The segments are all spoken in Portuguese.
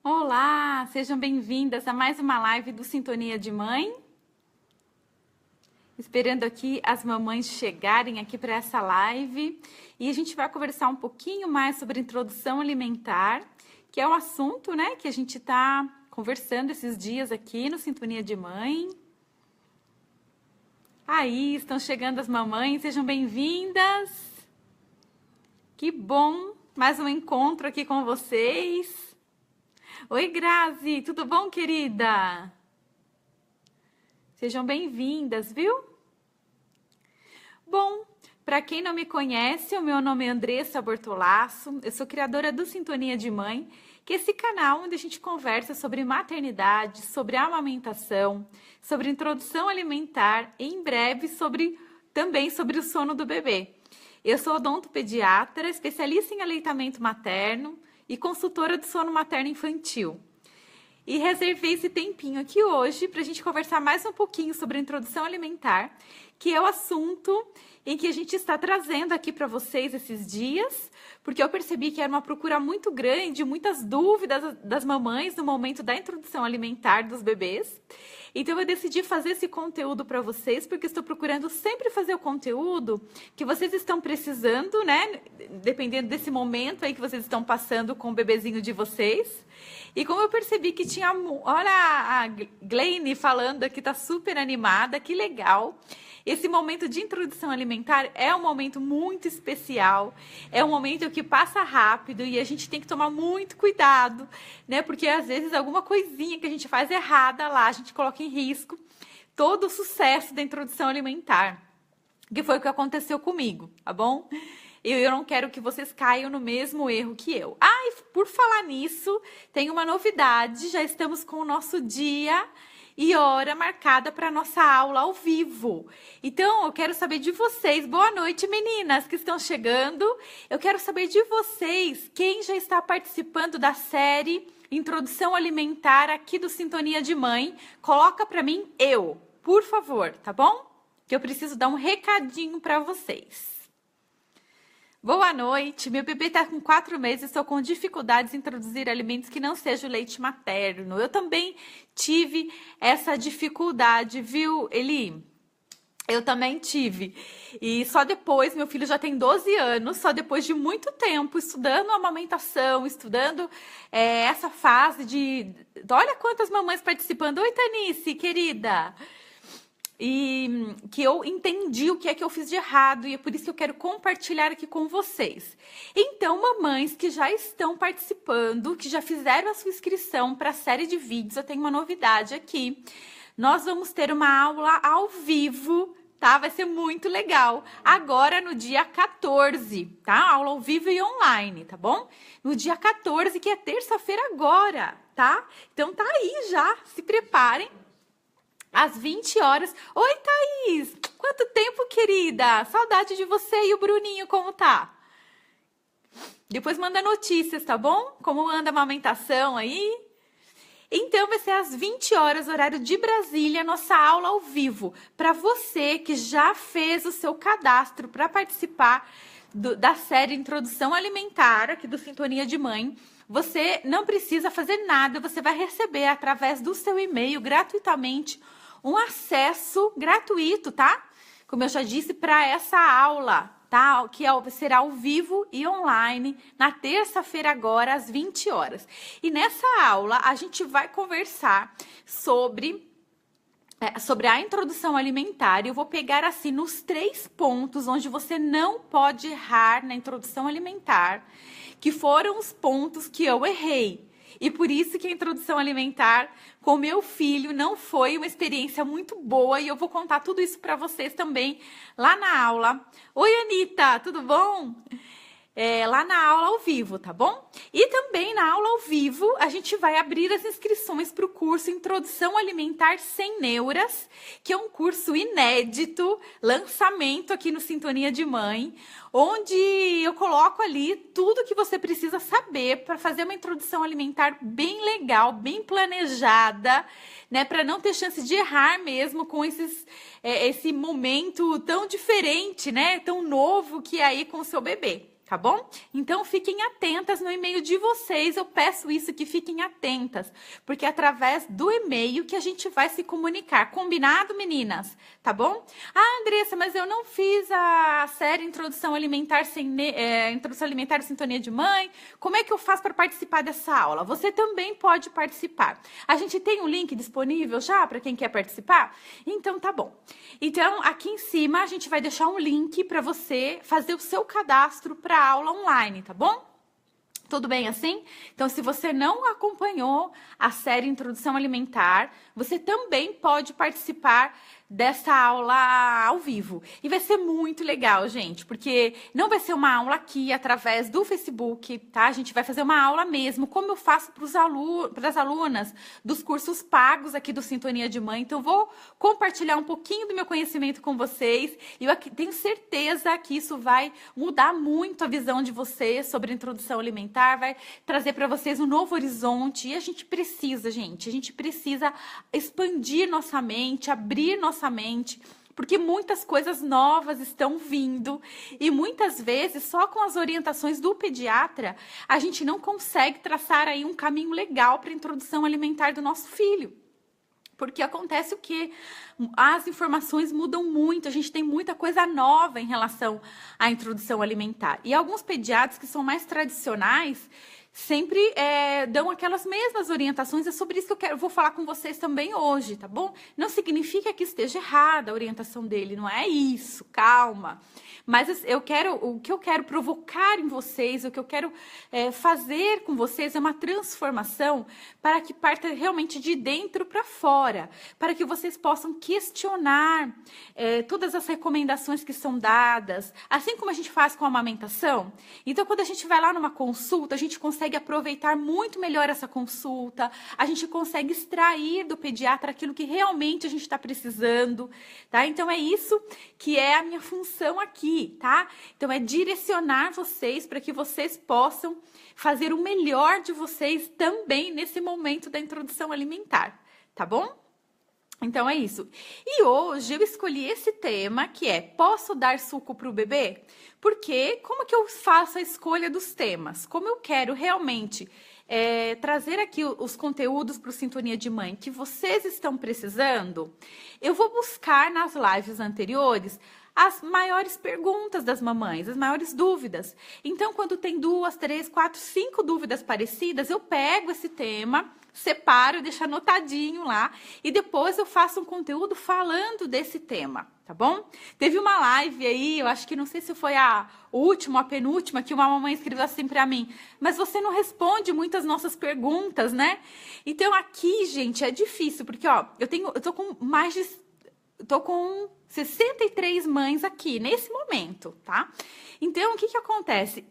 Olá, sejam bem-vindas a mais uma live do Sintonia de Mãe. Esperando aqui as mamães chegarem aqui para essa live e a gente vai conversar um pouquinho mais sobre introdução alimentar, que é um assunto, né, que a gente está conversando esses dias aqui no Sintonia de Mãe. Aí, estão chegando as mamães, sejam bem-vindas. Que bom, mais um encontro aqui com vocês. Oi, Grazi, tudo bom, querida? Sejam bem-vindas, viu? Bom, para quem não me conhece, o meu nome é Andressa Bortolasso, eu sou criadora do Sintonia de Mãe, que é esse canal onde a gente conversa sobre maternidade, sobre amamentação, sobre introdução alimentar e em breve também sobre o sono do bebê. Eu sou odontopediatra, especialista em aleitamento materno e consultora de sono materno infantil. E reservei esse tempinho aqui hoje para a gente conversar mais um pouquinho sobre a introdução alimentar, que é o assunto em que a gente está trazendo aqui para vocês esses dias, porque eu percebi que era uma procura muito grande, muitas dúvidas das mamães no momento da introdução alimentar dos bebês. Então eu decidi fazer esse conteúdo para vocês, porque estou procurando sempre fazer o conteúdo que vocês estão precisando, né? Dependendo desse momento aí que vocês estão passando com o bebezinho de vocês. E como eu percebi que tinha... Olha a Gleine falando aqui, tá super animada, que legal. Esse momento de introdução alimentar é um momento muito especial, é um momento que passa rápido e a gente tem que tomar muito cuidado, né? Porque às vezes alguma coisinha que a gente faz errada lá, a gente coloca em risco todo o sucesso da introdução alimentar, que foi o que aconteceu comigo, tá bom? Eu não quero que vocês caiam no mesmo erro que eu. Ah, e por falar nisso, tem uma novidade, já estamos com o nosso dia e hora marcada para a nossa aula ao vivo. Então, eu quero saber de vocês. Boa noite, meninas que estão chegando. Eu quero saber de vocês, quem já está participando da série Introdução Alimentar aqui do Sintonia de Mãe. Coloca para mim por favor, tá bom? Que eu preciso dar um recadinho para vocês. Boa noite, meu bebê está com 4 meses, estou com dificuldades em introduzir alimentos que não sejam leite materno. Eu também tive essa dificuldade, viu, Eli? Eu também tive. E só depois, meu filho já tem 12 anos, só depois de muito tempo estudando amamentação, estudando essa fase de... Olha quantas mamães participando. Oi, Tanice, querida! E que eu entendi o que é que eu fiz de errado e é por isso que eu quero compartilhar aqui com vocês. Então, mamães que já estão participando, que já fizeram a sua inscrição para a série de vídeos, eu tenho uma novidade aqui. Nós vamos ter uma aula ao vivo, tá? Vai ser muito legal. Agora no dia 14, tá? Aula ao vivo e online, tá bom? No dia 14, que é terça-feira agora, tá? Então tá aí já, se preparem. Às 20 horas. Oi, Thaís! Quanto tempo, querida? Saudade de você e o Bruninho, como tá? Depois manda notícias, tá bom? Como anda a amamentação aí? Então, vai ser às 20 horas, horário de Brasília, nossa aula ao vivo. Para você que já fez o seu cadastro para participar da série Introdução Alimentar, aqui do Sintonia de Mãe, você não precisa fazer nada, você vai receber através do seu e-mail, gratuitamente, um acesso gratuito, tá? Como eu já disse, para essa aula, tá? Que será ao vivo e online, na terça-feira agora, às 20 horas. E nessa aula, a gente vai conversar sobre a introdução alimentar. Eu vou pegar assim nos 3 pontos onde você não pode errar na introdução alimentar, que foram os pontos que eu errei. E por isso que a introdução alimentar com meu filho não foi uma experiência muito boa. E eu vou contar tudo isso para vocês também lá na aula. Oi, Anitta, tudo bom? Lá na aula ao vivo, tá bom? E também na aula ao vivo, a gente vai abrir as inscrições para o curso Introdução Alimentar Sem Neuras, que é um curso inédito, lançamento aqui no Sintonia de Mãe, onde eu coloco ali tudo que você precisa saber para fazer uma introdução alimentar bem legal, bem planejada, né? Para não ter chance de errar mesmo com esse momento tão diferente, né? Tão novo que é aí com o seu bebê. tá bom? Então, fiquem atentas no e-mail de vocês, eu peço isso, que fiquem atentas, porque é através do e-mail que a gente vai se comunicar, combinado, meninas? Tá bom? Ah, Andressa, mas eu não fiz a série Introdução Alimentar, Introdução Alimentar e Sintonia de Mãe, como é que eu faço para participar dessa aula? Você também pode participar. A gente tem um link disponível já para quem quer participar? Então, tá bom. Então, aqui em cima, a gente vai deixar um link para você fazer o seu cadastro para aula online, tá bom? Tudo bem assim? Então, se você não acompanhou a série Introdução Alimentar, você também pode participar dessa aula ao vivo. E vai ser muito legal, gente, porque não vai ser uma aula aqui através do Facebook, tá? A gente vai fazer uma aula mesmo, como eu faço para as alunas dos cursos pagos aqui do Sintonia de Mãe. Então, vou compartilhar um pouquinho do meu conhecimento com vocês. E eu tenho certeza que isso vai mudar muito a visão de vocês sobre a introdução alimentar, vai trazer para vocês um novo horizonte. E a gente precisa, gente, a gente precisa expandir nossa mente, abrir nossa mente, porque muitas coisas novas estão vindo e muitas vezes só com as orientações do pediatra a gente não consegue traçar aí um caminho legal para a introdução alimentar do nosso filho. Porque acontece o quê? As informações mudam muito, a gente tem muita coisa nova em relação à introdução alimentar. E alguns pediatras que são mais tradicionais sempre dão aquelas mesmas orientações. É sobre isso que eu vou falar com vocês também hoje, tá bom? Não significa que esteja errada a orientação dele, não é isso, calma. Mas o que eu quero provocar em vocês, o que eu quero fazer com vocês é uma transformação para que parta realmente de dentro para fora, para que vocês possam questionar todas as recomendações que são dadas, assim como a gente faz com a amamentação. Então, quando a gente vai lá numa consulta, a gente consegue aproveitar muito melhor essa consulta, a gente consegue extrair do pediatra aquilo que realmente a gente está precisando, tá? Então, é isso que é a minha função aqui, tá? Então, é direcionar vocês para que vocês possam fazer o melhor de vocês também nesse momento da introdução alimentar, tá bom? Então, é isso. E hoje eu escolhi esse tema que é: posso dar suco para o bebê? Porque como que eu faço a escolha dos temas? Como eu quero realmente trazer aqui os conteúdos para o Sintonia de Mãe que vocês estão precisando, eu vou buscar nas lives anteriores as maiores perguntas das mamães, as maiores dúvidas. Então, quando tem 2, 3, 4, 5 dúvidas parecidas, eu pego esse tema, separo, deixo anotadinho lá e depois eu faço um conteúdo falando desse tema, tá bom? Teve uma live aí, eu acho que não sei se foi a última ou a penúltima, que uma mamãe escreveu assim pra mim: mas você não responde muitas nossas perguntas, né? Então aqui, gente, é difícil, porque ó, eu tô com mais de... Tô com 63 mães aqui, nesse momento, tá? Então, o que que acontece?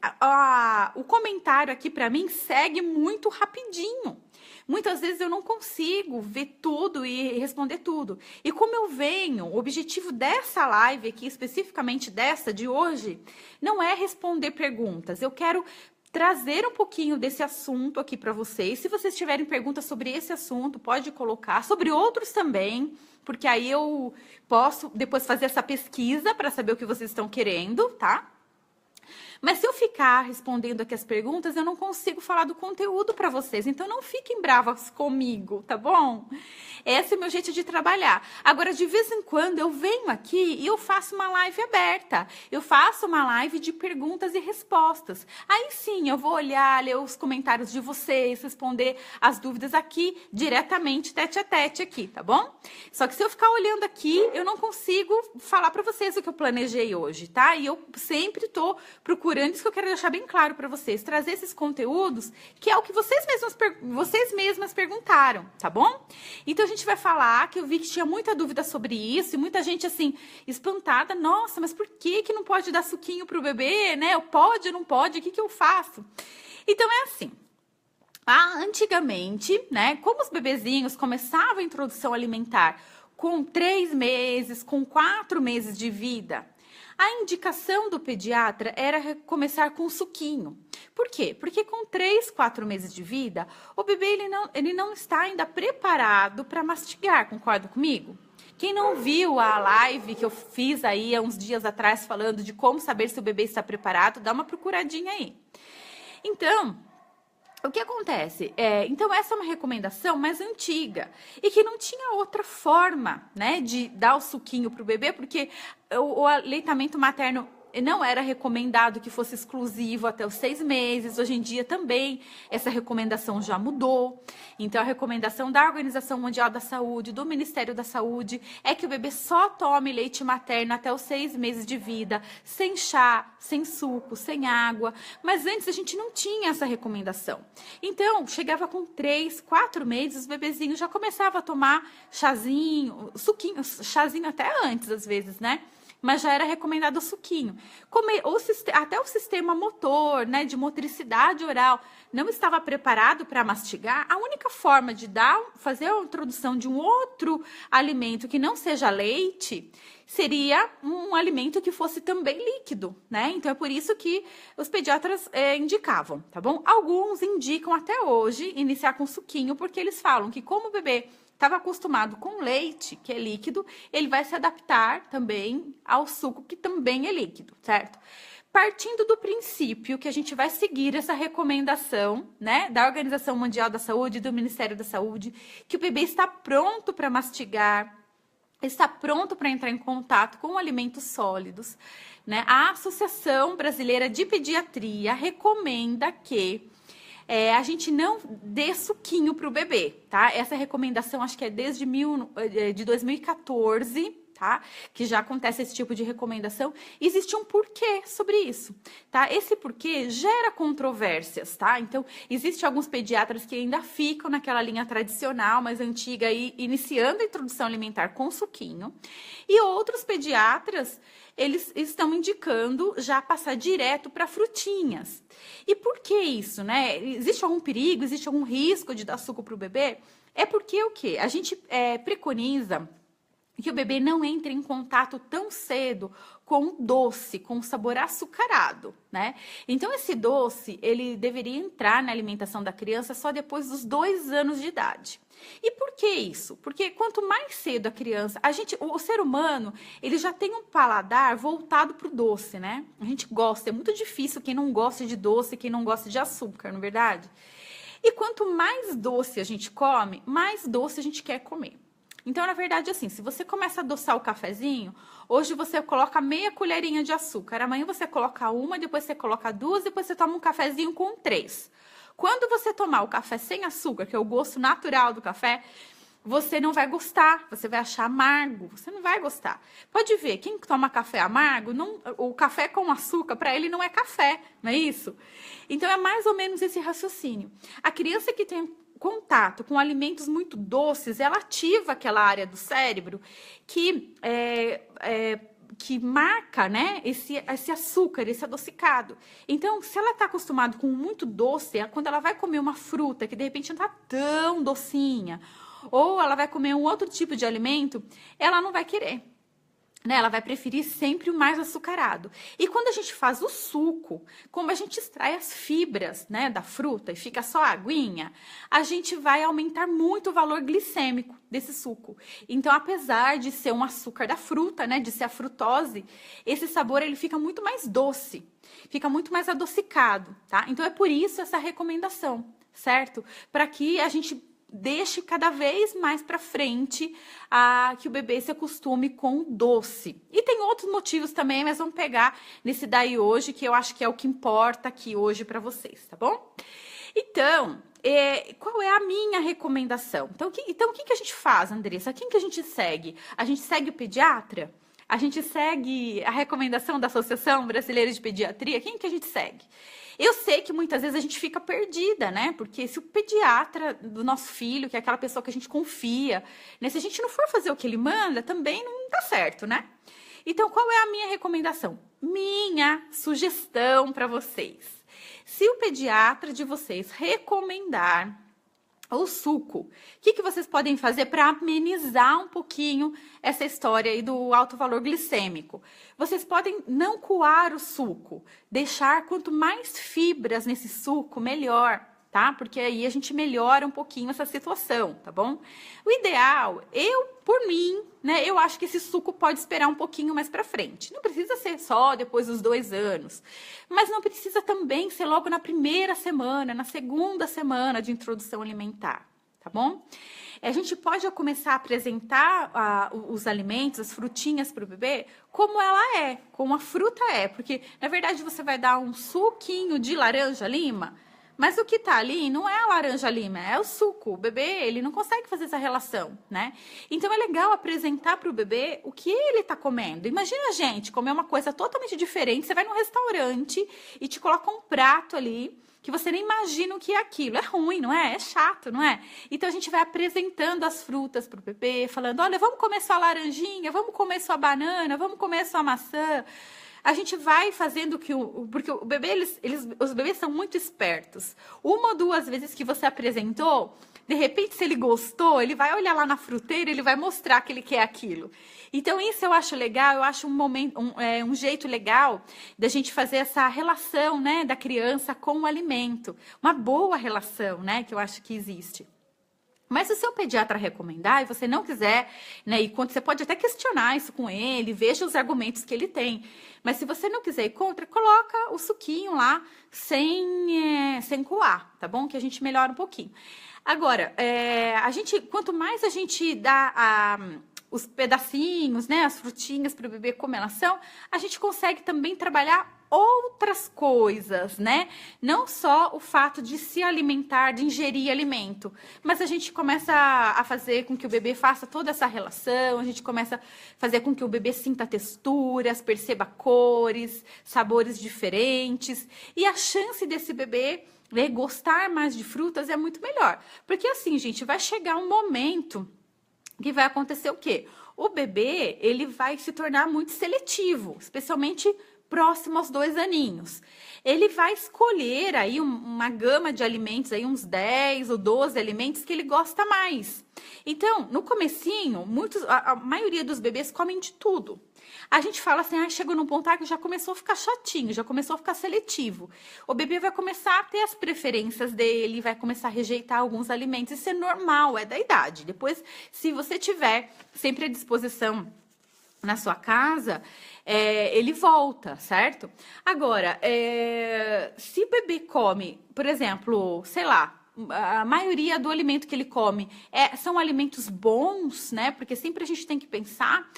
O comentário aqui pra mim segue muito rapidinho. Muitas vezes eu não consigo ver tudo e responder tudo. E como eu venho, o objetivo dessa live aqui, especificamente dessa de hoje, não é responder perguntas. Eu quero trazer um pouquinho desse assunto aqui para vocês. Se vocês tiverem perguntas sobre esse assunto, pode colocar, sobre outros também, porque aí eu posso depois fazer essa pesquisa para saber o que vocês estão querendo, tá? Mas se eu ficar respondendo aqui as perguntas, eu não consigo falar do conteúdo para vocês. Então, não fiquem bravas comigo, tá bom? Esse é o meu jeito de trabalhar. Agora, de vez em quando, eu venho aqui e eu faço uma live aberta. Eu faço uma live de perguntas e respostas. Aí sim, eu vou olhar, ler os comentários de vocês, responder as dúvidas aqui, diretamente, tete a tete aqui, tá bom? Só que se eu ficar olhando aqui, eu não consigo falar para vocês o que eu planejei hoje, tá? E eu sempre tô procurando, isso que eu quero deixar bem claro para vocês, trazer esses conteúdos, que é o que vocês mesmas perguntaram, tá bom? Então, a gente vai falar, que eu vi que tinha muita dúvida sobre isso, e muita gente, assim, espantada: nossa, mas por que que não pode dar suquinho pro bebê, né? Pode ou não pode? O que que eu faço? Então, é assim. Antigamente, né, como os bebezinhos começavam a introdução alimentar com 3 meses, com 4 meses de vida, a indicação do pediatra era começar com suquinho. Por quê? Porque com 3, 4 meses de vida, o bebê ele não está ainda preparado para mastigar, concorda comigo? Quem não viu a live que eu fiz aí há uns dias atrás falando de como saber se o bebê está preparado, dá uma procuradinha aí. Então, o que acontece? Então, essa é uma recomendação mais antiga e que não tinha outra forma, né, de dar o suquinho para o bebê, porque o aleitamento materno não era recomendado que fosse exclusivo até os 6 meses. Hoje em dia também essa recomendação já mudou. Então, a recomendação da Organização Mundial da Saúde, do Ministério da Saúde, é que o bebê só tome leite materno até os 6 meses de vida, sem chá, sem suco, sem água. Mas antes a gente não tinha essa recomendação. Então, chegava com 3, 4 meses, os bebezinhos já começavam a tomar chazinho, suquinho, chazinho até antes, às vezes, né? Mas já era recomendado o suquinho. Até o sistema motor, né, de motricidade oral, não estava preparado para mastigar. A única forma de fazer a introdução de um outro alimento que não seja leite, seria um alimento que fosse também líquido, né? Então, é por isso que os pediatras indicavam, tá bom? Alguns indicam até hoje iniciar com suquinho, porque eles falam que como o bebê estava acostumado com leite, que é líquido, ele vai se adaptar também ao suco, que também é líquido, certo? Partindo do princípio que a gente vai seguir essa recomendação, né, da Organização Mundial da Saúde, do Ministério da Saúde, que o bebê está pronto para mastigar, está pronto para entrar em contato com alimentos sólidos, né? A Associação Brasileira de Pediatria recomenda que a gente não dê suquinho para o bebê, tá? Essa recomendação acho que é desde de 2014, tá? Que já acontece esse tipo de recomendação. Existe um porquê sobre isso, tá? Esse porquê gera controvérsias, tá? Então, existe alguns pediatras que ainda ficam naquela linha tradicional, mais antiga, e iniciando a introdução alimentar com suquinho. E outros pediatras, eles estão indicando já passar direto para frutinhas. E por que isso, né? Existe algum perigo, existe algum risco de dar suco para o bebê? É porque o quê? A gente preconiza que o bebê não entre em contato tão cedo com o doce, com o sabor açucarado, né? Então, esse doce, ele deveria entrar na alimentação da criança só depois dos 2 anos de idade. E por que isso? Porque quanto mais cedo a criança... o ser humano, ele já tem um paladar voltado para o doce, né? A gente gosta, é muito difícil quem não gosta de doce, quem não gosta de açúcar, não é verdade? E quanto mais doce a gente come, mais doce a gente quer comer. Então, na verdade, assim, se você começa a adoçar o cafezinho, hoje você coloca meia colherinha de açúcar, amanhã você coloca 1, depois você coloca 2, depois você toma um cafezinho com 3. Quando você tomar o café sem açúcar, que é o gosto natural do café, você não vai gostar, você vai achar amargo, você não vai gostar. Pode ver, quem toma café amargo, o café com açúcar, para ele não é café, não é isso? Então, é mais ou menos esse raciocínio. A criança que tem contato com alimentos muito doces, ela ativa aquela área do cérebro que marca, né, esse açúcar, esse adocicado. Então, se ela está acostumada com muito doce, quando ela vai comer uma fruta que de repente não está tão docinha, ou ela vai comer um outro tipo de alimento, ela não vai querer. Né, ela vai preferir sempre o mais açucarado. E quando a gente faz o suco, como a gente extrai as fibras, né, da fruta e fica só a aguinha, a gente vai aumentar muito o valor glicêmico desse suco. Então, apesar de ser um açúcar da fruta, né, de ser a frutose, esse sabor ele fica muito mais doce, fica muito mais adocicado, tá? Então, é por isso essa recomendação, certo? Para que a gente deixe cada vez mais para frente que o bebê se acostume com o doce. E tem outros motivos também, mas vamos pegar nesse daí hoje, que eu acho que é o que importa aqui hoje para vocês, tá bom? Então, qual é a minha recomendação? Então, o que a gente faz, Andressa? Quem que a gente segue? A gente segue o pediatra? A gente segue a recomendação da Associação Brasileira de Pediatria? Quem que a gente segue? Eu sei que muitas vezes a gente fica perdida, né? Porque se o pediatra do nosso filho, que é aquela pessoa que a gente confia, né? Se a gente não for fazer o que ele manda, também não dá certo, né? Então, qual é a minha recomendação? Minha sugestão para vocês. Se o pediatra de vocês recomendar o suco, o que vocês podem fazer para amenizar um pouquinho essa história aí do alto valor glicêmico? Vocês podem não coar o suco, deixar quanto mais fibras nesse suco, melhor, tá? Porque aí a gente melhora um pouquinho essa situação, tá bom? O ideal, por mim, né, eu acho que esse suco pode esperar um pouquinho mais pra frente. Não precisa ser só depois dos 2 anos, mas não precisa também ser logo na primeira semana, na segunda semana de introdução alimentar, tá bom? A gente pode começar a apresentar os alimentos, as frutinhas para o bebê, como ela é, como a fruta é. Porque, na verdade, você vai dar um suquinho de laranja-lima, mas o que tá ali não é a laranja-lima, é o suco. O bebê, ele não consegue fazer essa relação, né? Então, é legal apresentar para o bebê o que ele tá comendo. Imagina a gente comer uma coisa totalmente diferente. Você vai num restaurante e te coloca um prato ali que você nem imagina o que é aquilo. É ruim, não é? É chato, não é? Então, a gente vai apresentando as frutas para o bebê, falando, olha, vamos comer sua laranjinha, vamos comer sua banana, vamos comer sua maçã. A gente vai fazendo porque o bebê, os bebês são muito espertos. 1 ou 2 vezes que você apresentou, de repente, se ele gostou, ele vai olhar lá na fruteira, ele vai mostrar que ele quer aquilo. Então, isso eu acho legal, eu acho um jeito legal da gente fazer essa relação, né, da criança com o alimento. Uma boa relação, né, que eu acho que existe. Mas se o seu pediatra recomendar e você não quiser, né, e você pode até questionar isso com ele, veja os argumentos que ele tem. Mas se você não quiser ir contra, coloca o suquinho lá sem coar, tá bom? Que a gente melhora um pouquinho. Agora, quanto mais a gente dá os pedacinhos, né, as frutinhas para o bebê como elas são, a gente consegue também trabalhar outras coisas, né? Não só o fato de se alimentar, de ingerir alimento, mas a gente começa a fazer com que o bebê faça toda essa relação, a gente começa a fazer com que o bebê sinta texturas, perceba cores, sabores diferentes, e a chance desse bebê gostar mais de frutas é muito melhor. Porque assim, gente, vai chegar um momento que vai acontecer o quê? O bebê, ele vai se tornar muito seletivo, especialmente próximo aos 2 aninhos. Ele vai escolher aí uma gama de alimentos, aí uns 10 ou 12 alimentos que ele gosta mais. Então, no comecinho, a maioria dos bebês comem de tudo. A gente fala assim, chegou num ponto que já começou a ficar chatinho, já começou a ficar seletivo. O bebê vai começar a ter as preferências dele, vai começar a rejeitar alguns alimentos. Isso é normal, é da idade. Depois, se você tiver sempre à disposição na sua casa, ele volta, certo? Agora, se o bebê come, por exemplo, sei lá, a maioria do alimento que ele come são alimentos bons, né? Porque sempre a gente tem que pensar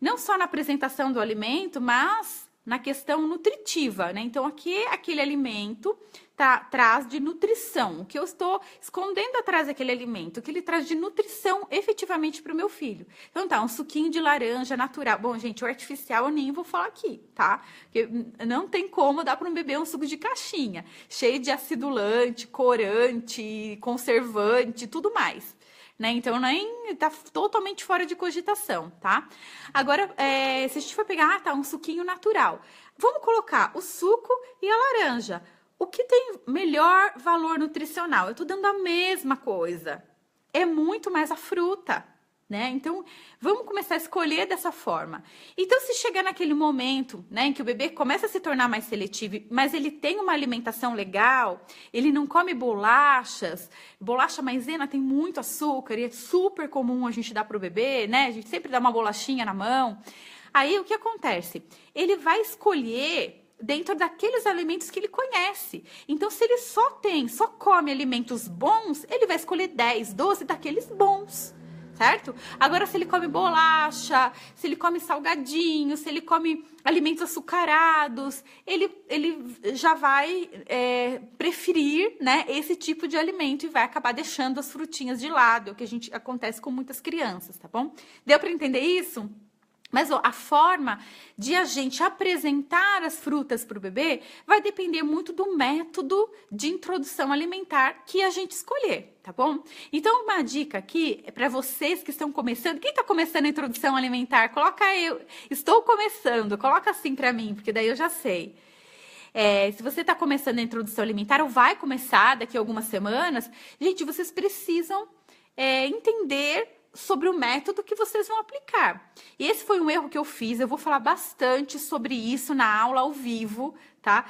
não só na apresentação do alimento, mas na questão nutritiva, né? Então, aquele alimento traz de nutrição. O que eu estou escondendo atrás daquele alimento, o que ele traz de nutrição efetivamente para o meu filho. Então, um suquinho de laranja natural. Bom, gente, o artificial eu nem vou falar aqui, tá? Porque não tem como dar para um bebê um suco de caixinha, cheio de acidulante, corante, conservante, tudo mais. Né? Então, nem tá totalmente fora de cogitação, tá? Agora, se a gente for pegar, um suquinho natural. Vamos colocar o suco e a laranja. O que tem melhor valor nutricional? Eu tô dando a mesma coisa. É muito mais a fruta, né? Então, vamos começar a escolher dessa forma. Então, se chegar naquele momento, né, em que o bebê começa a se tornar mais seletivo, mas ele tem uma alimentação legal, ele não come bolachas, bolacha maisena tem muito açúcar e é super comum a gente dar para o bebê, né? A gente sempre dá uma bolachinha na mão. Aí, o que acontece? Ele vai escolher dentro daqueles alimentos que ele conhece. Então, se ele só come alimentos bons, ele vai escolher 10, 12 daqueles bons. Certo? Agora, se ele come bolacha, se ele come salgadinho, se ele come alimentos açucarados, ele já vai preferir, né, esse tipo de alimento e vai acabar deixando as frutinhas de lado, o que acontece com muitas crianças, tá bom? Deu para entender isso? Mas a forma de a gente apresentar as frutas para o bebê vai depender muito do método de introdução alimentar que a gente escolher, tá bom? Então, uma dica aqui é para vocês que estão começando. Quem está começando a introdução alimentar? Coloca eu. Estou começando. Coloca assim para mim, porque daí eu já sei. Se você está começando a introdução alimentar ou vai começar daqui a algumas semanas, gente, vocês precisam entender sobre o método que vocês vão aplicar. E esse foi um erro que eu fiz, eu vou falar bastante sobre isso na aula ao vivo, tá?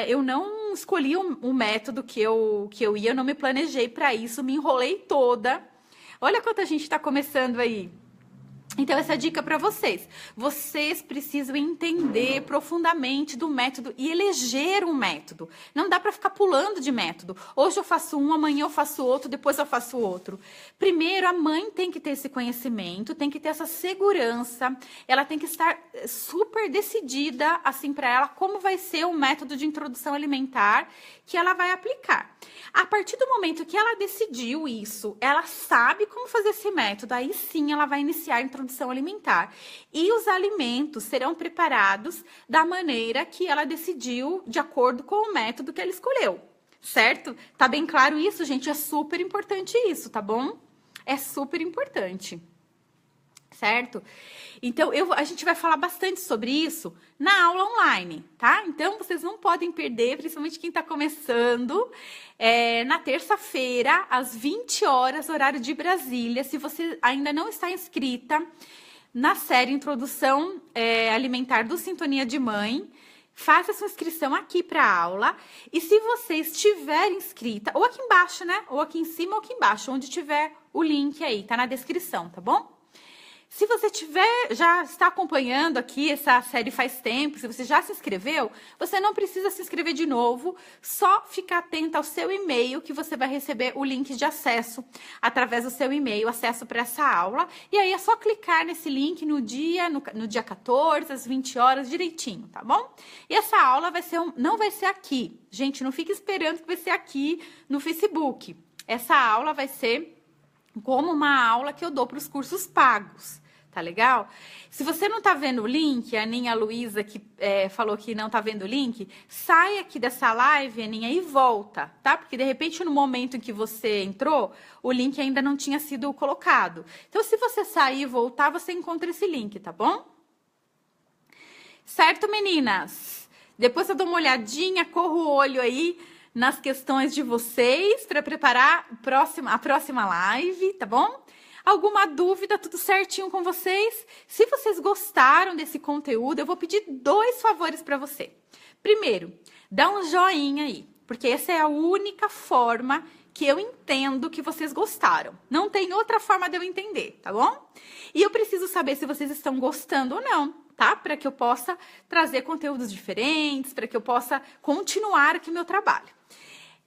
Eu não escolhi o método que eu ia, eu não me planejei para isso, me enrolei toda. Olha quanta gente tá começando aí. Então, essa dica para vocês. Vocês precisam entender profundamente do método e eleger um método. Não dá para ficar pulando de método. Hoje eu faço um, amanhã eu faço outro, depois eu faço outro. Primeiro, a mãe tem que ter esse conhecimento, tem que ter essa segurança. Ela tem que estar super decidida, assim, para ela, como vai ser o método de introdução alimentar que ela vai aplicar. A partir do momento que ela decidiu isso, ela sabe como fazer esse método, aí sim ela vai iniciar a introdução alimentar. E os alimentos serão preparados da maneira que ela decidiu, de acordo com o método que ela escolheu, certo? Tá bem claro isso, gente? É super importante isso, tá bom? É super importante. Certo? Então, a gente vai falar bastante sobre isso na aula online, tá? Então, vocês não podem perder, principalmente quem está começando, na terça-feira, às 20 horas, horário de Brasília. Se você ainda não está inscrita na série Introdução Alimentar do Sintonia de Mãe, faça sua inscrição aqui para a aula. E se você estiver inscrita, ou aqui embaixo, né? Ou aqui em cima ou aqui embaixo, onde tiver o link aí, tá na descrição, tá bom? Se você já está acompanhando aqui essa série faz tempo, se você já se inscreveu, você não precisa se inscrever de novo, só ficar atenta ao seu e-mail que você vai receber o link de acesso através do seu e-mail, acesso para essa aula. E aí é só clicar nesse link no dia 14, às 20 horas, direitinho, tá bom? E essa aula não vai ser aqui. Gente, não fique esperando que vai ser aqui no Facebook. Essa aula vai ser como uma aula que eu dou para os cursos pagos, tá legal? Se você não tá vendo o link, a Aninha Luísa que falou que não tá vendo o link, sai aqui dessa live, Aninha, e volta, tá? Porque de repente no momento em que você entrou, o link ainda não tinha sido colocado. Então, se você sair e voltar, você encontra esse link, tá bom? Certo, meninas? Depois eu dou uma olhadinha, corro o olho aí nas questões de vocês para preparar a próxima live, tá bom? Alguma dúvida, tudo certinho com vocês? Se vocês gostaram desse conteúdo, eu vou pedir 2 favores para você. Primeiro, dá um joinha aí, porque essa é a única forma que eu entendo que vocês gostaram. Não tem outra forma de eu entender, tá bom? E eu preciso saber se vocês estão gostando ou não, tá? Para que eu possa trazer conteúdos diferentes, para que eu possa continuar aqui meu trabalho.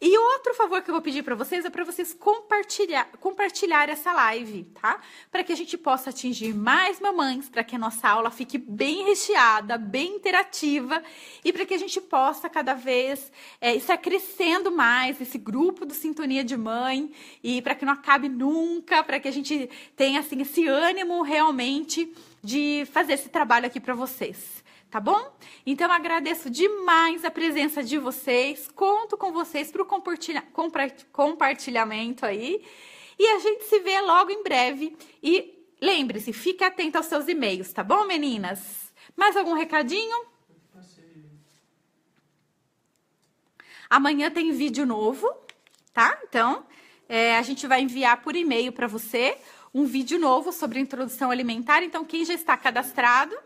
E outro favor que eu vou pedir para vocês é para vocês compartilhar essa live, tá? Para que a gente possa atingir mais mamães, para que a nossa aula fique bem recheada, bem interativa e para que a gente possa cada vez estar crescendo mais esse grupo do Sintonia de Mãe e para que não acabe nunca, para que a gente tenha assim esse ânimo realmente de fazer esse trabalho aqui para vocês. Tá bom? Então, agradeço demais a presença de vocês. Conto com vocês para o compartilhamento aí. E a gente se vê logo em breve. E lembre-se, fique atento aos seus e-mails, tá bom, meninas? Mais algum recadinho? Amanhã tem vídeo novo, tá? Então, a gente vai enviar por e-mail para você um vídeo novo sobre introdução alimentar. Então, quem já está cadastrado,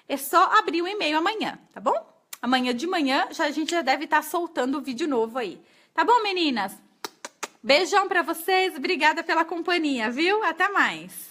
é só abrir o e-mail amanhã, tá bom? Amanhã de manhã a gente já deve estar soltando o vídeo novo aí. Tá bom, meninas? Beijão pra vocês, obrigada pela companhia, viu? Até mais!